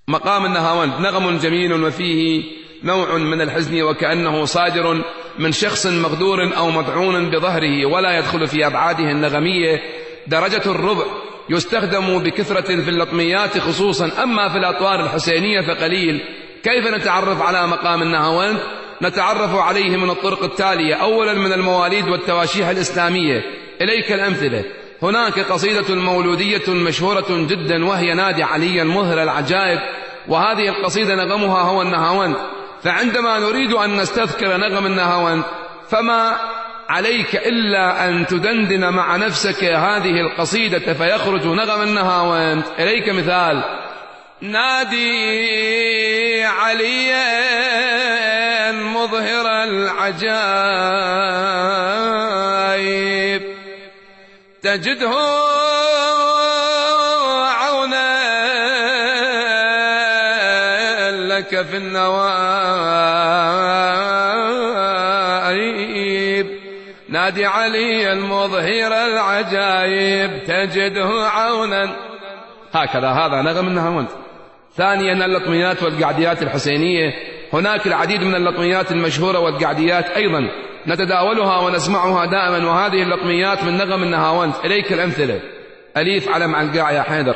مقام النهاوند نغم جميل وفيه نوع من الحزن وكأنه صادر من شخص مغدور أو مطعون بظهره، ولا يدخل في أبعاده النغمية درجة الربع، يستخدم بكثرة في اللطميات خصوصا، أما في الأطوار الحسينية فقليل. كيف نتعرف على مقام النهاوند؟ نتعرف عليه من الطرق التالية: أولا من المواليد والتواشيح الإسلامية. إليك الأمثلة: هناك قصيدة مولودية مشهورة جدا وهي نادي علي المظهر العجائب، وهذه القصيدة نغمها هو النهاوند. فعندما نريد أن نستذكر نغم النهاوند فما عليك إلا أن تدندن مع نفسك هذه القصيدة فيخرج نغم النهاوند. إليك مثال: نادي عليا مظهر العجائب تجده عونا لك في النوائب. نادي علي المظهر العجائب تجده عونا. هكذا هذا نغم النهاوند. ثانيا اللطميات والقعديات الحسينية. هناك العديد من اللطميات المشهورة والقعديات أيضا نتداولها ونسمعها دائما، وهذه اللطميات من نغم النهاوند. إليك الأمثلة: أليف علم علقاع يا حيدر،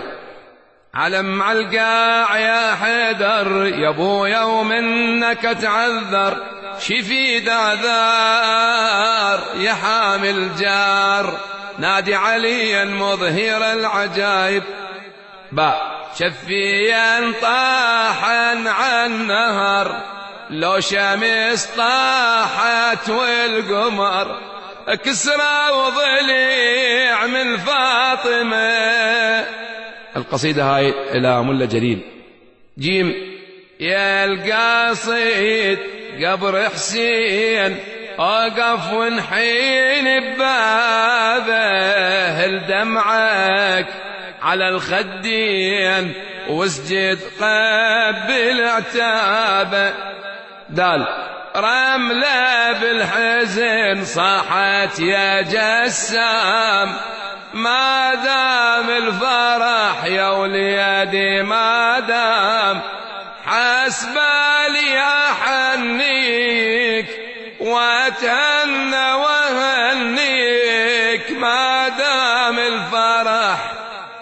علم علقاع يا حيدر يا ابو يوم انك تعذر، شفي دعذار يا حامل جار. نادي عليا مظهر العجائب. باء شفيا طاحا عن نهر، لو شمس طاحت والقمر، كسرى وضليع من فاطمة. القصيدة هاي إلى ملا جليل. جيم يا القاصد قبر حسين، أقف ونحين ببابه، الدمعك على الخدين واسجد قبل عتابه. دال رملة بالحزن صاحت يا جسام، ما دام الفرح يا وليدي ما دام، حسبالي أحنيك وأتهنى وهنيك، ما دام الفرح.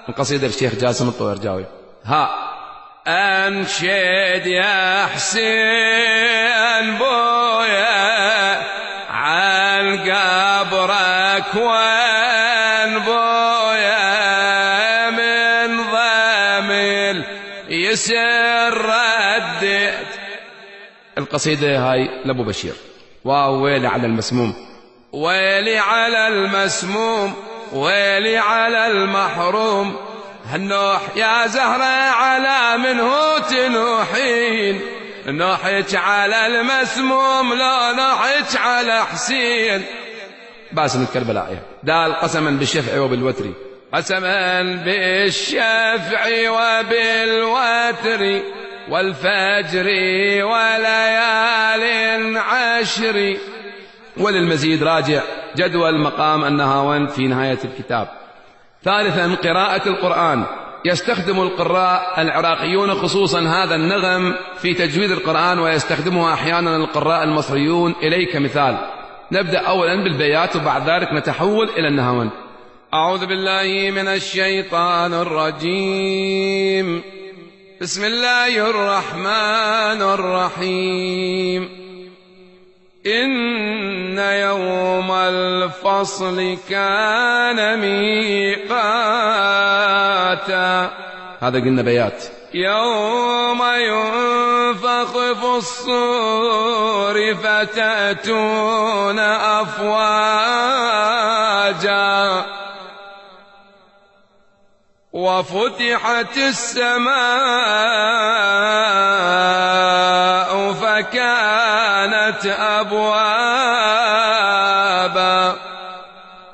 القصيدة الشيخ جاسم الطويرجاوي. ها أنشد يا حسين بويا عن قبرك وين بويا، من ضامل يسر ردت. القصيدة هاي لأبو بشير. ويلي على المسموم، ويلي على المسموم، ويلي على المحروم، هالنوح يا زهرة على منه تنوحين، نوحك على المسموم لو نوحك على حسين. باسم الكربلائي. دال قسما بالشفع وبالوتر، قسما بالشفع وبالوتر، والفجر وليال عشر. وللمزيد راجع جدول مقام النهاوند في نهاية الكتاب. ثالثا قراءة القرآن. يستخدم القراء العراقيون خصوصا هذا النغم في تجويد القرآن، ويستخدمه أحيانا القراء المصريون. إليك مثال. نبدأ أولا بالبيات وبعد ذلك نتحول إلى النهاوند. أعوذ بالله من الشيطان الرجيم، بسم الله الرحمن الرحيم. إن يوم الفصل كان ميقاتا. هذا قلنا بيات. يوم ينفخ في الصور فتأتون أفواجا، وفتحت السماء فكانت أبوابا.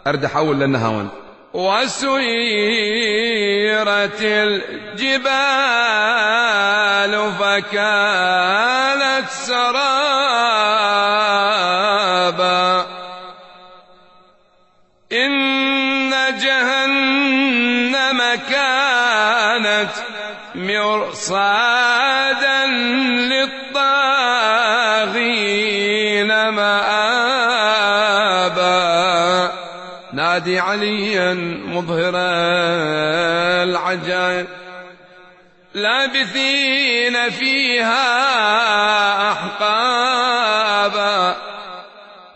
أردح أول للنهاوند. وسيرت الجبال فكانت سرابا. إن جهنم كانت مرصادا للطاغين مآبا نادي عليا مظهر العجائب لابثين فيها أحقابا.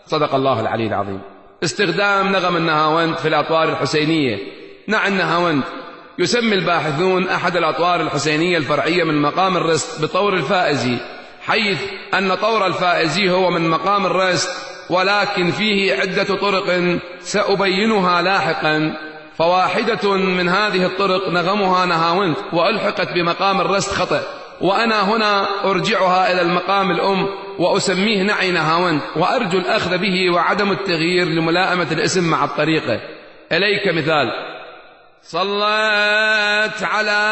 صدق الله العلي العظيم. استخدام نغم النهاوند في الأطوار الحسينية. نعم النهاوند يسمي الباحثون أحد الأطوار الحسينية الفرعية من مقام الرست بطور الفائزي، حيث أن طور الفائزي هو من مقام الرست، ولكن فيه عدة طرق سأبينها لاحقا. فواحدة من هذه الطرق نغمها نهاوند وألحقت بمقام الرست خطأ، وأنا هنا أرجعها إلى المقام الأم وأسميه نعي نهاوند، وأرجو الأخذ به وعدم التغيير لملائمة الاسم مع الطريقة. إليك مثال: صلت على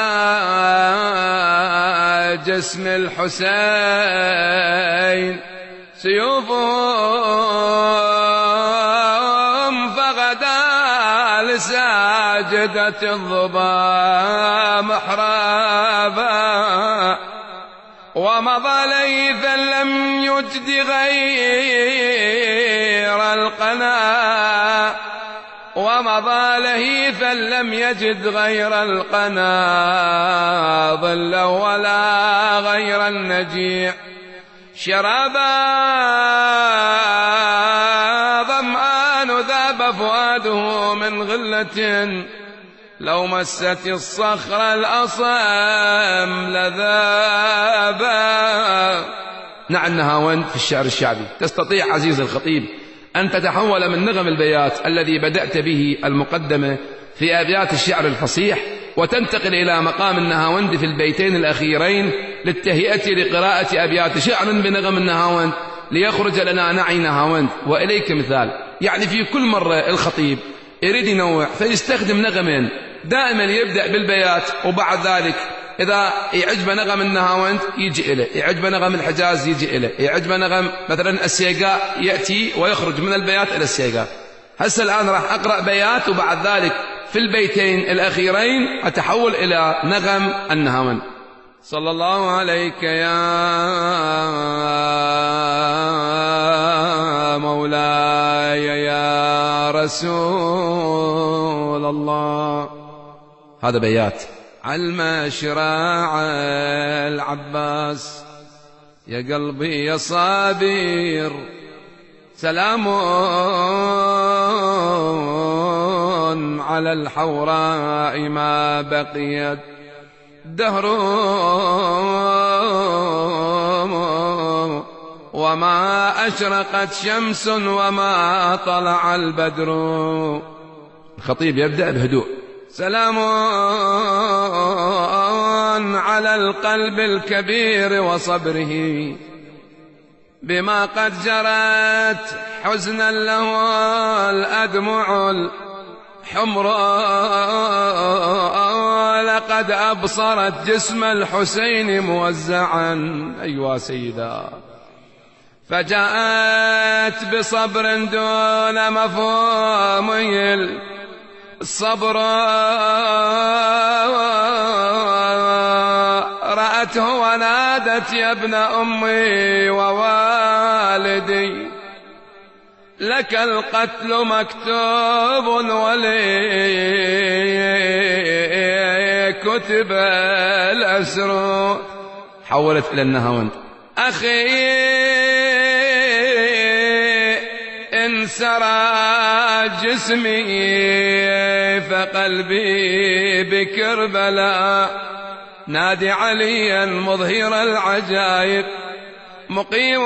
جسم الحسين سيوفهم فغدا لساجدة الظبا محرابا، ومضى ليثا لم يجد غير القنا، ومضى لهيثا لم يجد غير القنا ظلا ولا غير النجيع شرابا. ظمآن ذاب فؤاده من غلة، لو مست الصخر الأصم لذابا. نعم النهاوند في الشعر الشعبي تستطيع عزيز الخطيب أن تتحول من نغم البيات الذي بدأت به المقدمة في أبيات الشعر الفصيح وتنتقل إلى مقام النهاوند في البيتين الأخيرين للتهيئة لقراءة أبيات شعر بنغم النهاوند ليخرج لنا نعي نهاوند. وإليك مثال: يعني في كل مرة الخطيب يريد ينوع فيستخدم نغمين، دائما يبدأ بالبيات وبعد ذلك إذا يعجب نغم النهاوند يجي إليه، يعجب نغم الحجاز يجي إليه، يعجب نغم مثلا السيقاء يأتي ويخرج من البيات إلى السيقاء. هسه الآن راح أقرأ بيات وبعد ذلك في البيتين الأخيرين أتحول إلى نغم النهاوند. صلى الله عليك يا مولاي يا رسول الله. هذا بيات عالمشراع العباس يا قلبي يا صابر سلام على الحوراء ما بقيت دهر وما أشرقت شمس وما طلع البدر. الخطيب يبدأ بهدوء: سلام على القلب الكبير وصبره بما قد جرت حزنا له الأدمع الحمر، لقد أبصرت جسم الحسين موزعا أيها سيدا، فجاءت بصبر دون مفهوم الصبر، رأته ونادت يا ابن أمي ووالدي لك القتل مكتوب ولي كتب الأسر. حولت إلى النهاوند: أخي إن سرى جسمي فقلبي بكربلاء، نادي عليا مظهر العجائب مقيم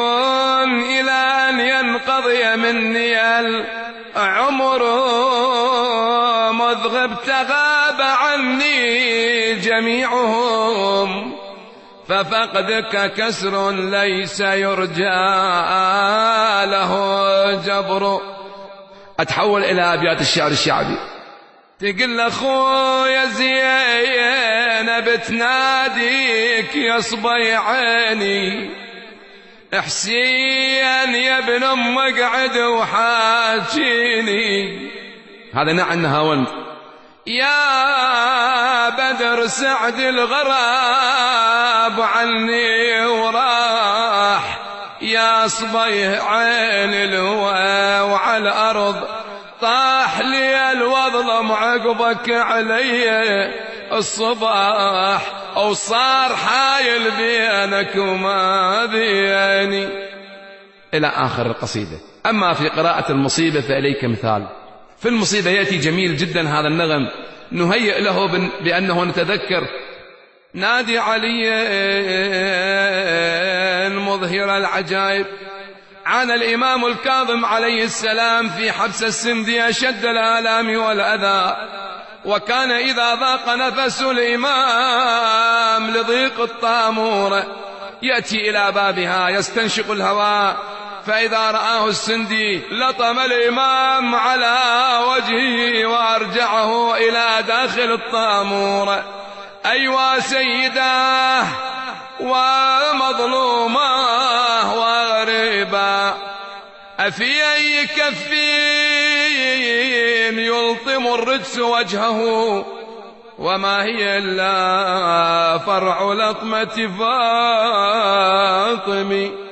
إلى أن ينقضي مني العمر، مذ غبت غاب عني جميعهم، ففقدك كسر ليس يرجى له جبر. أتحول إلى أبيات الشعر الشعبي. تقل أخويا زين بتناديك يا صبي عيني، حسين يا ابن أم اقعد وحاجيني. هذا نعم النهاوند يا بدر سعد الغراب عني وراح، يا صبيه عين الهوى وعلى الأرض طاح لي الوظلم عقبك علي الصباح، أو صار حايل بينك وما بيني، إلى آخر القصيدة. أما في قراءة المصيبة فإليك مثال. في المصيبة يأتي جميل جدا هذا النغم، نهيئ له بأنه نتذكر نادي علي مظهر العجائب عن الإمام الكاظم عليه السلام في حبس السندي أشد الآلام والأذى، وكان إذا ضاق نفس الإمام لضيق الطامور يأتي إلى بابها يستنشق الهواء، فإذا رآه السندي لطم الإمام على وجهه وأرجعه إلى داخل الطامور. أيوا سيداه ومظلوماه وغريبا، أفي أي كف يلطم الرجس وجهه، وما هي إلا فرع لطمة فاطمي.